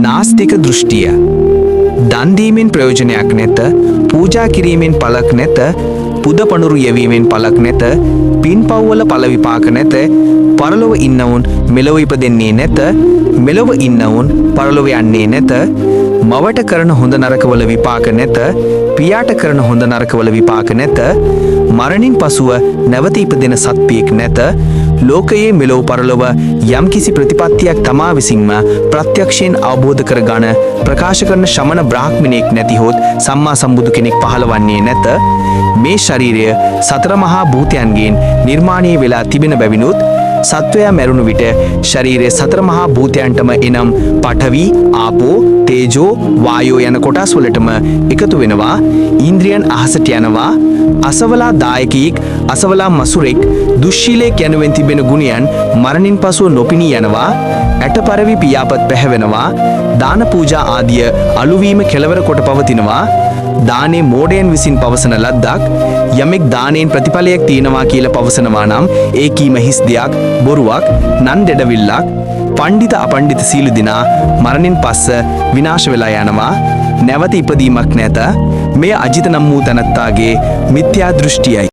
නාස්තික දෘෂ්ටිය. දන් දීමෙන් ප්‍රයෝජනයක් නැත, පූජා කිරීමෙන් පළක් නැත, පුද පඳුරු යැවීමෙන් පළක් නැත, පින්පව්වල ඵල විපාක නැත, පරලොව ඉන්නවුන් මෙලොව ඉපදෙන්නේ නැත, මෙලොව ඉන්නවුන් පරලොව යන්නේ නැත, මවට කරන හොඳ නරකවල විපාක නැත, පියාට කරන හොඳ නරකවල විපාක නැත, මරණින් පසුව නැවත ඉපදෙන සත්පියෙක් නැත, ලෝකයේ මෙලොව පරලොව යම්කිසි ප්‍රතිපත්තියක් තමා විසින්ම ප්‍රත්‍යක්ෂයෙන් අවබෝධ කරගන ප්‍රකාශ කරන ශ්‍රමණ බ්‍රාහ්මණයෙක් නැතිහොත් සම්මා සම්බුදු කෙනෙක් පහළවන්නේ නැත. මේ ශරීරය සතර මහා භූතයන්ගෙන් නිර්මාණය වෙලා තිබෙන බැවිනුත් සත්වයා මැරුණු විට ශරීරයේ සතර මහා භූතයන්ටම එනම් පඨවි, ආපෝ, තේජෝ, වායෝ යන කොටස් වලටම එකතු වෙනවා. ඉන්ද්‍රියන් අහසට යනවා. අසවලා දායකයෙක්, අසවලා මසුරෙක්, දුශ්ශීලයෙක් යනුවෙන් තිබෙන ගුණයන් මරණින් පසුව නොපිනී යනවා. ඇටපරවි පියාපත් පැහැවෙනවා. දාන පූජා ආදිය අලුවීම කෙලවර කොට පවතිනවා. දානේ මෝඩයන් විසින් පවසන ලද්දක්. යමෙක් දානයෙන් ප්‍රතිඵලයක් තියෙනවා කියලා පවසනවා නම් ඒ කීම හිස් දෙයක්, බොරුවක්, නන් දෙඩවිල්ලක්. පණ්ඩිත අපණ්ඩිත සීල දිනා මරණින් පස්ස විනාශ වෙලා යනවා. නැවත ඉපදීමක් නැත. මෙය අජිත නම් වූ තනත්තාගේ මිත්‍යා දෘෂ්ටියයි.